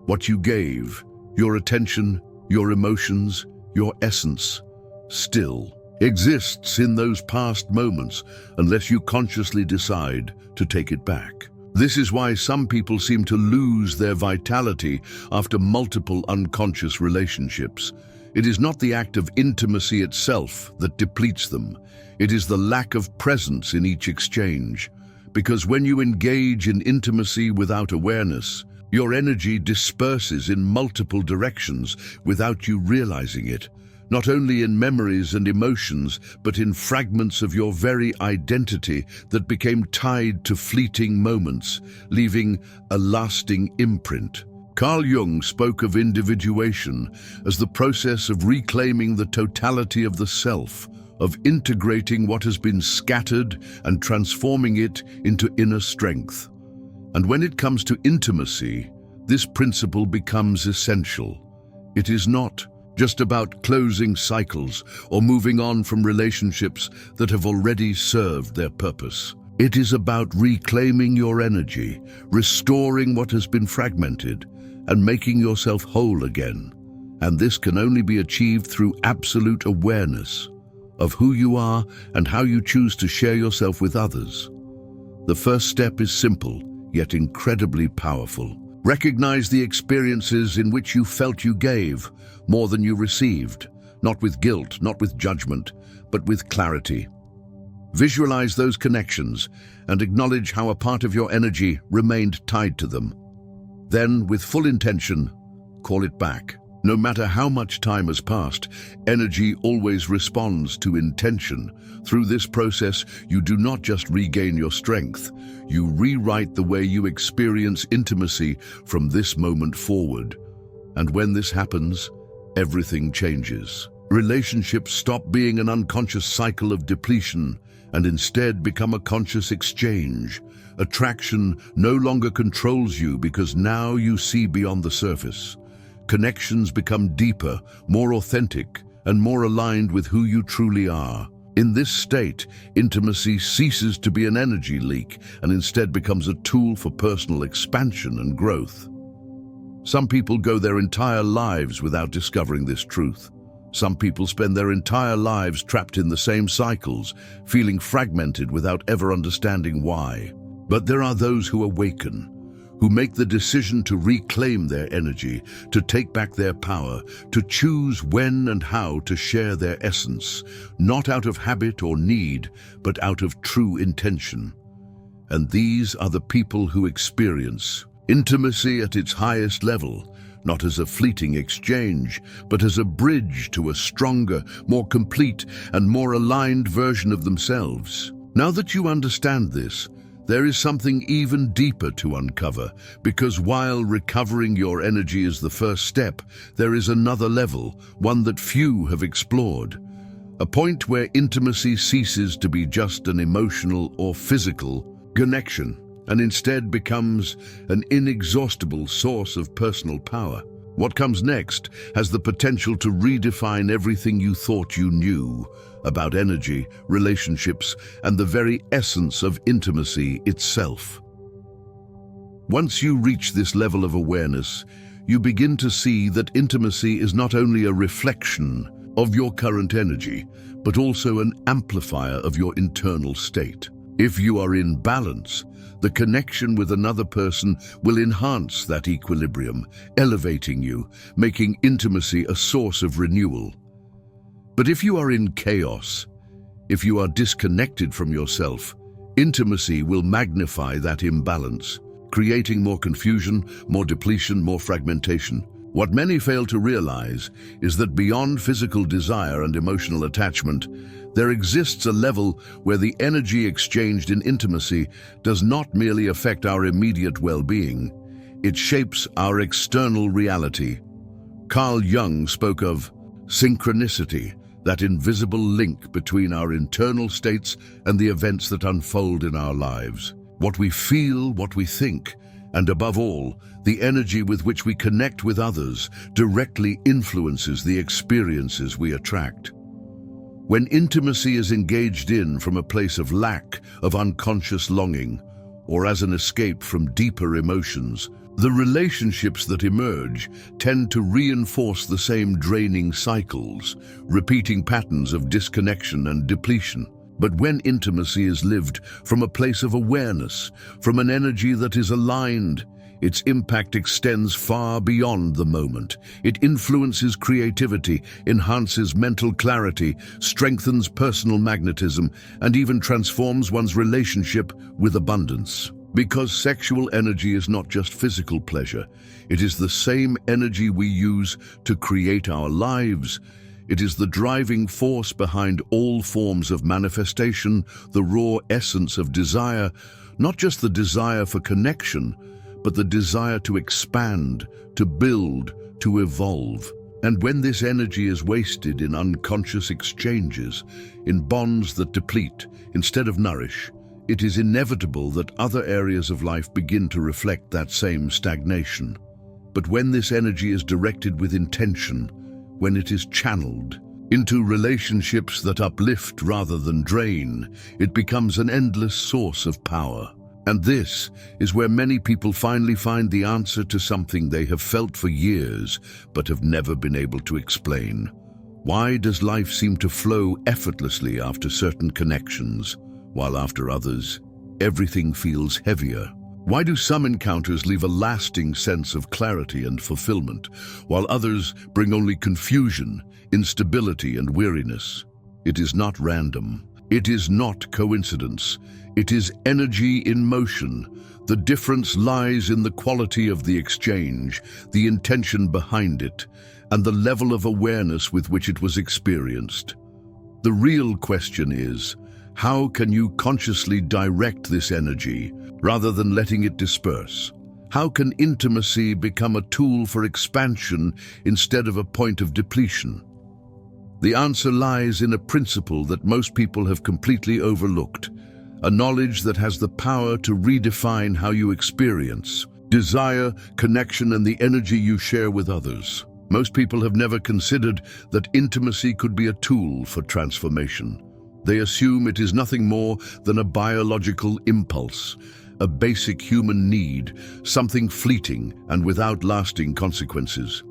What you gave, your attention, your emotions, your essence, still exists in those past moments unless you consciously decide to take it back. This is why some people seem to lose their vitality after multiple unconscious relationships. It is not the act of intimacy itself that depletes them. It is the lack of presence in each exchange. Because when you engage in intimacy without awareness, your energy disperses in multiple directions without you realizing it, not only in memories and emotions, but in fragments of your very identity that became tied to fleeting moments, leaving a lasting imprint. Carl Jung spoke of individuation as the process of reclaiming the totality of the self, of integrating what has been scattered and transforming it into inner strength. And when it comes to intimacy, this principle becomes essential. It is not just about closing cycles or moving on from relationships that have already served their purpose. It is about reclaiming your energy, restoring what has been fragmented, and making yourself whole again. And this can only be achieved through absolute awareness of who you are and how you choose to share yourself with others. The first step is simple, yet incredibly powerful. Recognize the experiences in which you felt you gave more than you received, not with guilt, not with judgment, but with clarity. Visualize those connections and acknowledge how a part of your energy remained tied to them. Then, with full intention, call it back. No matter how much time has passed, energy always responds to intention. Through this process, you do not just regain your strength, you rewrite the way you experience intimacy from this moment forward. And when this happens, everything changes. Relationships stop being an unconscious cycle of depletion and instead become a conscious exchange. Attraction no longer controls you because now you see beyond the surface. Connections become deeper, more authentic, and more aligned with who you truly are. In this state, intimacy ceases to be an energy leak and instead becomes a tool for personal expansion and growth. Some people go their entire lives without discovering this truth. Some people spend their entire lives trapped in the same cycles, feeling fragmented without ever understanding why. But there are those who awaken, who make the decision to reclaim their energy, to take back their power, to choose when and how to share their essence, not out of habit or need, but out of true intention. And these are the people who experience intimacy at its highest level, not as a fleeting exchange, but as a bridge to a stronger, more complete, and more aligned version of themselves. Now that you understand this, there is something even deeper to uncover, because while recovering your energy is the first step, there is another level, one that few have explored. A point where intimacy ceases to be just an emotional or physical connection, and instead becomes an inexhaustible source of personal power. What comes next has the potential to redefine everything you thought you knew about energy, relationships, and the very essence of intimacy itself. Once you reach this level of awareness, you begin to see that intimacy is not only a reflection of your current energy, but also an amplifier of your internal state. If you are in balance, the connection with another person will enhance that equilibrium, elevating you, making intimacy a source of renewal. But if you are in chaos, if you are disconnected from yourself, intimacy will magnify that imbalance, creating more confusion, more depletion, more fragmentation. What many fail to realize is that beyond physical desire and emotional attachment, there exists a level where the energy exchanged in intimacy does not merely affect our immediate well-being, it shapes our external reality. Carl Jung spoke of synchronicity, that invisible link between our internal states and the events that unfold in our lives. What we feel, what we think, and above all, the energy with which we connect with others directly influences the experiences we attract. When intimacy is engaged in from a place of lack, of unconscious longing, or as an escape from deeper emotions, the relationships that emerge tend to reinforce the same draining cycles, repeating patterns of disconnection and depletion. But when intimacy is lived from a place of awareness, from an energy that is aligned, its impact extends far beyond the moment. It influences creativity, enhances mental clarity, strengthens personal magnetism, and even transforms one's relationship with abundance. Because sexual energy is not just physical pleasure, it is the same energy we use to create our lives. It is the driving force behind all forms of manifestation, the raw essence of desire, not just the desire for connection, but the desire to expand, to build, to evolve. And when this energy is wasted in unconscious exchanges, in bonds that deplete instead of nourish, it is inevitable that other areas of life begin to reflect that same stagnation. But when this energy is directed with intention, when it is channeled into relationships that uplift rather than drain, it becomes an endless source of power. And this is where many people finally find the answer to something they have felt for years but have never been able to explain. Why does life seem to flow effortlessly after certain connections, while after others, everything feels heavier? Why do some encounters leave a lasting sense of clarity and fulfillment, while others bring only confusion, instability, and weariness? It is not random. It is not coincidence. It is energy in motion. The difference lies in the quality of the exchange, the intention behind it, and the level of awareness with which it was experienced. The real question is, how can you consciously direct this energy rather than letting it disperse? How can intimacy become a tool for expansion instead of a point of depletion? The answer lies in a principle that most people have completely overlooked, a knowledge that has the power to redefine how you experience desire, connection, and the energy you share with others. Most people have never considered that intimacy could be a tool for transformation. They assume it is nothing more than a biological impulse, a basic human need, something fleeting and without lasting consequences.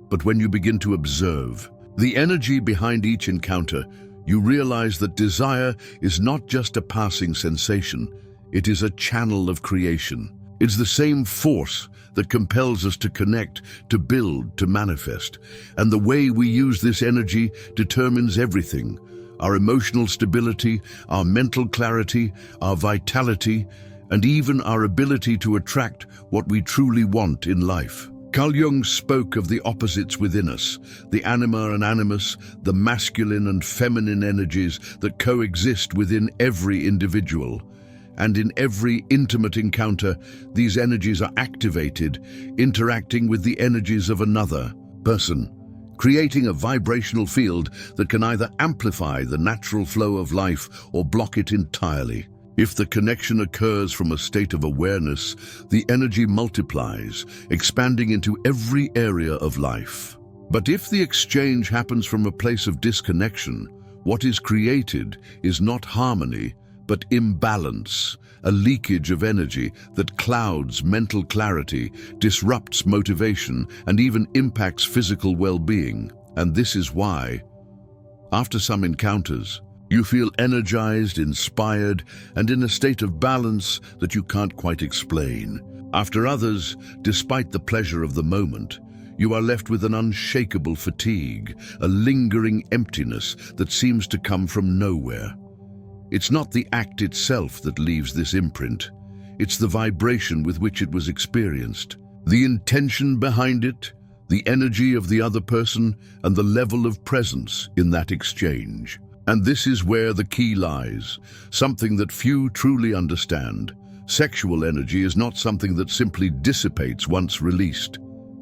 But when you begin to observe the energy behind each encounter, you realize that desire is not just a passing sensation, it is a channel of creation. It's the same force that compels us to connect, to build, to manifest. And the way we use this energy determines everything: our emotional stability, our mental clarity, our vitality, and even our ability to attract what we truly want in life. Carl Jung spoke of the opposites within us, the anima and animus, the masculine and feminine energies that coexist within every individual. And in every intimate encounter, these energies are activated, interacting with the energies of another person, creating a vibrational field that can either amplify the natural flow of life or block it entirely. If the connection occurs from a state of awareness, the energy multiplies, expanding into every area of life. But if the exchange happens from a place of disconnection, what is created is not harmony, but imbalance, a leakage of energy that clouds mental clarity, disrupts motivation, and even impacts physical well-being. And this is why, after some encounters, you feel energized, inspired, and in a state of balance that you can't quite explain. After others, despite the pleasure of the moment, you are left with an unshakable fatigue, a lingering emptiness that seems to come from nowhere. It's not the act itself that leaves this imprint. It's the vibration with which it was experienced, the intention behind it, the energy of the other person, and the level of presence in that exchange. And this is where the key lies, something that few truly understand. Sexual energy is not something that simply dissipates once released.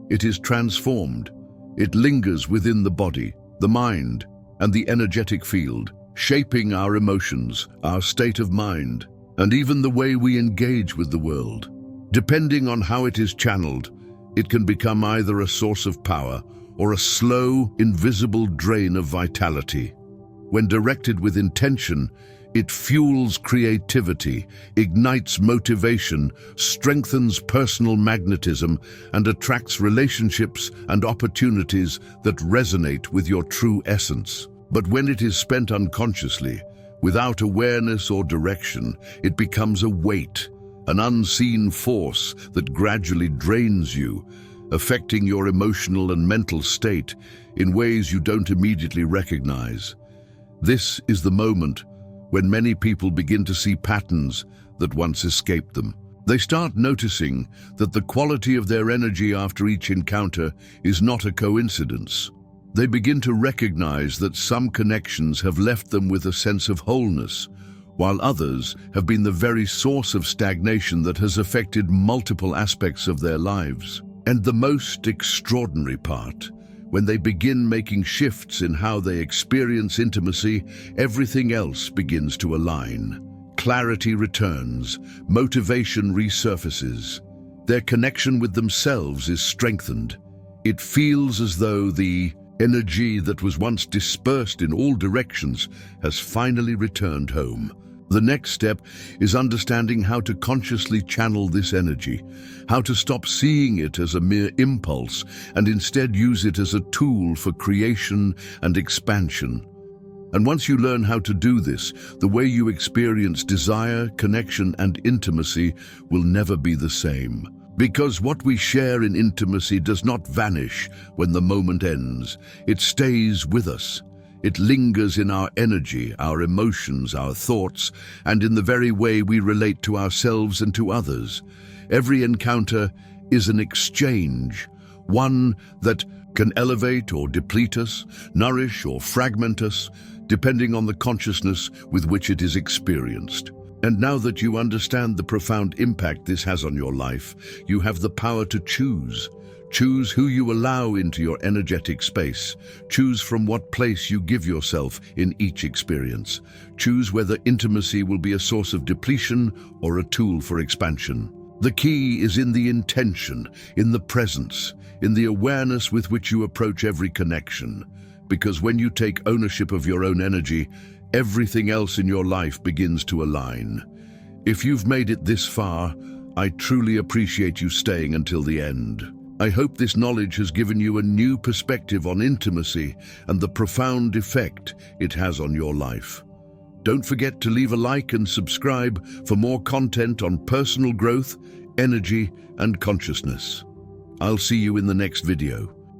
It is transformed. It lingers within the body, the mind, and the energetic field, shaping our emotions, our state of mind, and even the way we engage with the world. Depending on how it is channeled, it can become either a source of power or a slow, invisible drain of vitality. When directed with intention, It fuels creativity, ignites motivation, strengthens personal magnetism, and attracts relationships and opportunities that resonate with your true essence. But when it is spent unconsciously, without awareness or direction, it becomes a weight, an unseen force that gradually drains you, affecting your emotional and mental state in ways you don't immediately recognize. This is the moment when many people begin to see patterns that once escaped them. They start noticing that the quality of their energy after each encounter is not a coincidence. They begin to recognize that some connections have left them with a sense of wholeness, while others have been the very source of stagnation that has affected multiple aspects of their lives. And the most extraordinary part, when they begin making shifts in how they experience intimacy, everything else begins to align. Clarity returns, motivation resurfaces. Their connection with themselves is strengthened. It feels as though the energy that was once dispersed in all directions has finally returned home. The next step is understanding how to consciously channel this energy, how to stop seeing it as a mere impulse and instead use it as a tool for creation and expansion. And once you learn how to do this, the way you experience desire, connection, and intimacy will never be the same. Because what we share in intimacy does not vanish when the moment ends. It stays with us. It lingers in our energy, our emotions, our thoughts, and in the very way we relate to ourselves and to others. Every encounter is an exchange, one that can elevate or deplete us, nourish or fragment us, depending on the consciousness with which it is experienced. And now that you understand the profound impact this has on your life, you have the power to choose. Choose who you allow into your energetic space. Choose from what place you give yourself in each experience. Choose whether intimacy will be a source of depletion or a tool for expansion. The key is in the intention, in the presence, in the awareness with which you approach every connection. Because when you take ownership of your own energy, everything else in your life begins to align. If you've made it this far, I truly appreciate you staying until the end. I hope this knowledge has given you a new perspective on intimacy and the profound effect it has on your life. Don't forget to leave a like and subscribe for more content on personal growth, energy, and consciousness. I'll see you in the next video.